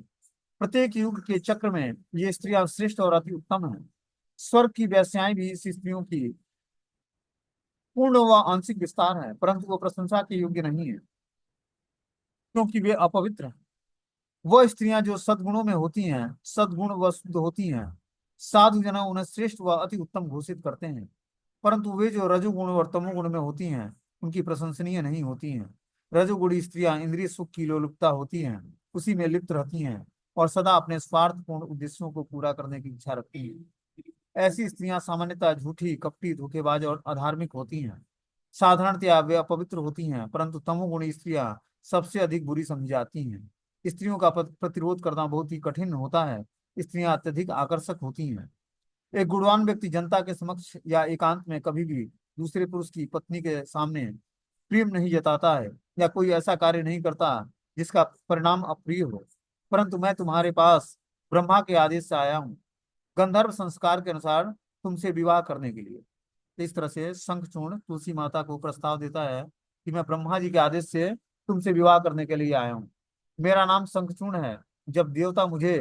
प्रत्येक युग के चक्र में ये स्त्रियां श्रेष्ठ और अति उत्तम हैं। स्वर्ग की वेश्याएं भी इस स्त्रियों की पूर्ण व आंशिक विस्तार है, परंतु वो प्रशंसा के योग्य नहीं है क्योंकि वे अपवित्र हैं। वह स्त्रियां जो सद्गुणों में होती हैं, सद्गुण व शुद्ध होती हैं, साधु जन उन्हें श्रेष्ठ व अति उत्तम घोषित करते हैं, परंतु वे जो रजोगुण और तमोगुण में होती हैं, उनकी प्रशंसनीय नहीं होती हैं। रजोगुणी स्त्रियां इंद्रिय सुख की लोलुपता होती हैं, उसी में लिप्त रहती हैं और सदा अपने स्वार्थपूर्ण उद्देश्यों को पूरा करने की इच्छा रखती हैं। ऐसी स्त्रियां सामान्यतः झूठी, कपटी, धोखेबाज और अधार्मिक होती हैं। साधारणतया वे अपवित्र होती हैं, परंतु तमोगुणी स्त्रियां सबसे अधिक बुरी समझी जाती हैं। स्त्रियों का प्रतिरोध करना बहुत ही कठिन होता है। स्त्रियां अत्यधिक आकर्षक होती हैं। एक गुणवान व्यक्ति जनता के समक्ष या एकांत में कभी भी दूसरे पुरुष की पत्नी के सामने प्रेम नहीं जताता है या कोई ऐसा कार्य नहीं करता जिसका परिणाम अप्रिय हो। परंतु मैं तुम्हारे पास ब्रह्मा के आदेश से आया हूँ, गंधर्व संस्कार के अनुसार तुमसे विवाह करने के लिए। तो इस तरह से शंखचूर्ण तुलसी माता को प्रस्ताव देता है कि मैं ब्रह्मा जी के आदेश से तुमसे विवाह करने के लिए आया हूँ। मेरा नाम शंखचूर्ण है। जब देवता मुझे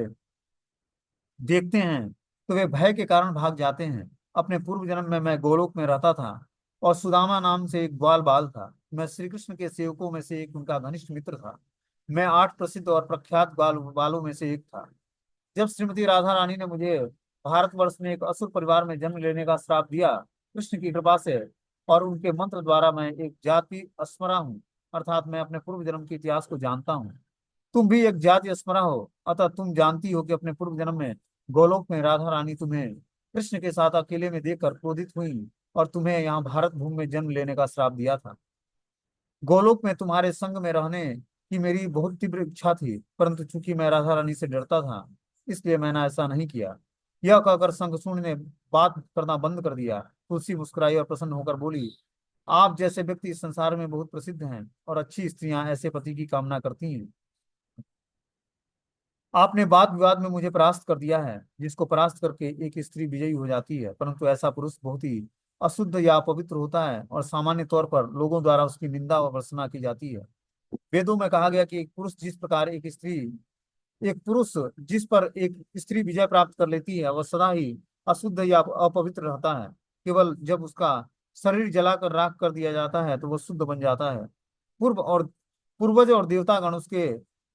देखते हैं तो वे भय के कारण भाग जाते हैं। अपने पूर्व जन्म में मैं गोलोक में रहता था और सुदामा नाम से एक ग्वाल बाल था। मैं श्री कृष्ण के सेवकों में से एक उनका घनिष्ठ मित्र था। मैं 8 प्रसिद्ध और प्रख्यात ग्वाल बालों में से एक था। जब श्रीमती राधा रानी ने मुझे भारतवर्ष में एक असुर परिवार में जन्म लेने का श्राप दिया, कृष्ण की कृपा से और उनके मंत्र द्वारा मैं एक जाति अस्मरा हूँ, अर्थात मैं अपने पूर्व जन्म के इतिहास को जानता हूँ। तुम भी एक जाति अस्मरा हो, अतः तुम जानती हो कि अपने पूर्व जन्म में गोलोक में राधा रानी तुम्हें कृष्ण के साथ अकेले में देखकर क्रोधित हुई और तुम्हें यहाँ भारत भूमि में जन्म लेने का श्राप दिया था। गोलोक में तुम्हारे संग में रहने की मेरी बहुत तीव्र इच्छा थी, परंतु चूंकि मैं राधा रानी से डरता था, इसलिए मैंने ऐसा नहीं किया। यह कहकर शंखचूर्ण ने बात करना बंद कर दिया। तुलसी मुस्कुराई और प्रसन्न होकर बोली, आप जैसे व्यक्ति इस संसार में बहुत प्रसिद्ध हैं और अच्छी स्त्रियां ऐसे पति की कामना करती हैं। आपने वाद विवाद में मुझे परास्त कर दिया है। जिसको परास्त करके एक स्त्री विजयी हो जाती है, परंतु ऐसा पुरुष बहुत ही अशुद्ध या अपवित्र होता है और सामान्य तौर पर लोगों द्वारा उसकी निंदा व भर्त्सना की जाती है। वेदों में कहा गया कि एक पुरुष जिस पर एक स्त्री विजय प्राप्त कर लेती है, वह सदा ही अशुद्ध या अपवित्र रहता है। केवल जब उसका शरीर जलाकर राख कर दिया जाता है तो वह शुद्ध बन जाता है। पूर्वज और देवतागण उसके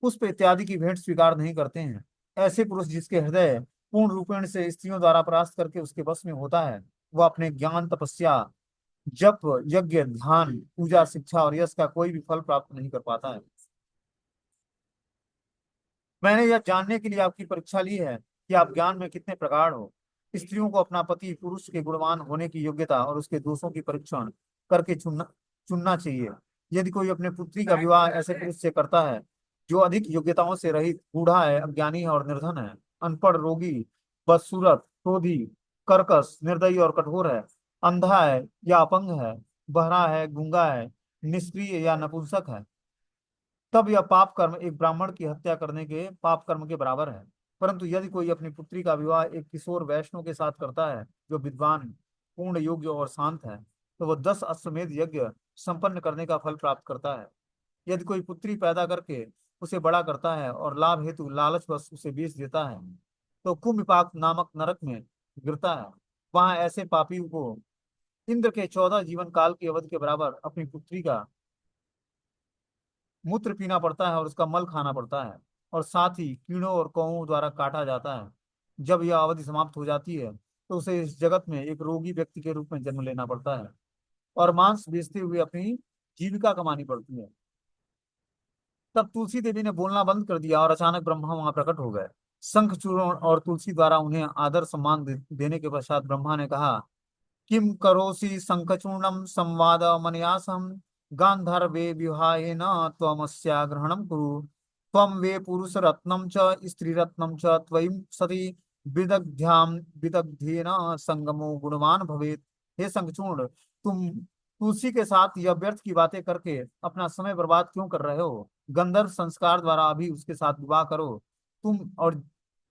पुष्प इत्यादि की भेंट स्वीकार नहीं करते हैं। ऐसे पुरुष जिसके हृदय पूर्ण रूपेण से स्त्रियों द्वारा परास्त करके उसके वश में होता है, वह अपने ज्ञान, तपस्या, जप, यज्ञ, ध्यान, पूजा, शिक्षा और यश का कोई भी फल प्राप्त नहीं कर पाता है। मैंने यह जानने के लिए आपकी परीक्षा ली है कि आप ज्ञान में कितने प्रगाढ़ हो। स्त्रियों को अपना पति पुरुष के गुणवान होने की योग्यता और उसके दोषों की परीक्षण करके चुनना चुनना चाहिए। यदि कोई अपने पुत्री का विवाह ऐसे पुरुष से करता है जो अधिक योग्यताओं से रहित, बूढ़ा है, अज्ञानी है और निर्धन है, अनपढ़, रोगी, बदसूरत, क्रोधी, कर्कश, निर्दयी और कठोर है, अंधा है या अपंग है, बहरा है, गूंगा है, निष्क्रिय या नपुंसक है, तब यह पाप कर्म एक ब्राह्मण की हत्या करने के पाप कर्म के बराबर है। परंतु यदि कोई अपनी पुत्री का विवाह एक किशोर वैष्णव के साथ करता है जो विद्वान, पूर्ण योग्य और शांत है, तो वह 10 अश्वमेध यज्ञ संपन्न करने का फल प्राप्त करता है। यदि कोई पुत्री पैदा करके उसे बड़ा करता है और लाभ हेतु लालचवश उसे बेच देता है, तो कुम्भपाक नामक नरक में गिरता है। वहां ऐसे पापी को इंद्र के 14 जीवन काल की अवधि के बराबर अपनी पुत्री का मूत्र पीना पड़ता है और उसका मल खाना पड़ता है, और साथ ही कीड़ों और कौओं द्वारा काटा जाता है। जब यह अवधि समाप्त हो जाती है तो उसे इस जगत में एक रोगी व्यक्ति के रूप में जन्म लेना पड़ता है और मांस बेचते हुए अपनी जीविका कमानी पड़ती है। तब तुलसी देवी ने बोलना बंद कर दिया और अचानक ब्रह्मा वहां प्रकट हो गए। शंखचूर्ण और तुलसी द्वारा उन्हें आदर सम्मान देने के पश्चात ब्रह्मा ने कहा, किम करोसि शंखचूर्णम संवाद मन्यासम गांधर्वे विवाहेन त्वमस्या ग्रहणं कुरु। त्वं वे पुरुष रत्नम च स्त्री रत्नम च त्वयि सति विदग्ध्याम विदग्धेन संगमो गुणवान भवेत्। हे शंखचूर्ण, तुम तुलसी के साथ यह व्यर्थ की बातें करके अपना समय बर्बाद क्यों कर रहे हो? गंधर्व संस्कार द्वारा अभी उसके साथ विवाह करो। तुम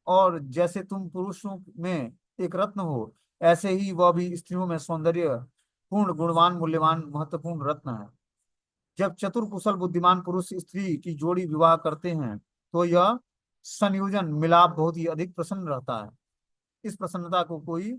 और जैसे तुम पुरुषों में एक रत्न हो, ऐसे ही वह भी स्त्रियों में सौंदर्य पूर्ण, गुणवान, मूल्यवान, महत्वपूर्ण रत्न है। जब चतुर कुशल बुद्धिमान पुरुष स्त्री की जोड़ी विवाह करते हैं तो यह संयोजन मिलाप बहुत ही अधिक प्रसन्न रहता है। इस प्रसन्नता को कोई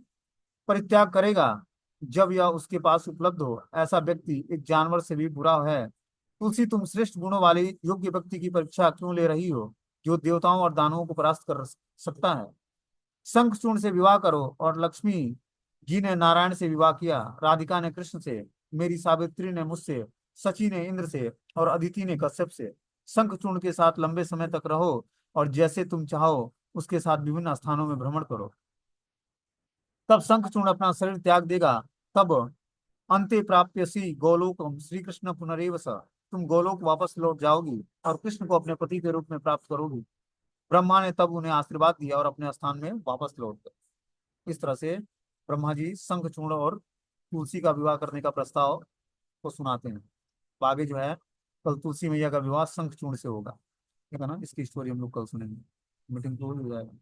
परित्याग करेगा जब यह उसके पास उपलब्ध हो, ऐसा व्यक्ति एक जानवर से भी बुरा है। तुलसी, तुम श्रेष्ठ गुणों वाले योग्य व्यक्ति की परीक्षा क्यों ले रही हो जो देवताओं और दानवों को परास्त कर सकता है? शंखचूर्ण से विवाह करो। और लक्ष्मी जी ने नारायण से विवाह किया, राधिका ने कृष्ण से, मेरी सावित्री ने मुझसे, सची ने इंद्र से और अदिति ने कश्यप से। शंखचूर्ण के साथ लंबे समय तक रहो और जैसे तुम चाहो उसके साथ विभिन्न स्थानों में भ्रमण करो। तब शंखचूर्ण अपना शरीर त्याग देगा। तब अंते प्राप्यसी गोलोकम श्री कृष्ण पुनरेव स। तुम गोलोक वापस लौट जाओगी और कृष्ण को अपने पति के रूप में प्राप्त करोगी। ब्रह्मा ने तब उन्हें आशीर्वाद दिया और अपने स्थान में वापस लौट गए। इस तरह से ब्रह्मा जी शंखचूर्ण और तुलसी का विवाह करने का प्रस्ताव को सुनाते हैं। तो आगे जो है, कल तुलसी मैया का विवाह शंखचूर्ण से होगा। ठीक है ना? इसकी स्टोरी हम लोग कल सुनेंगे। मीटिंग क्लोज हो जाएगा।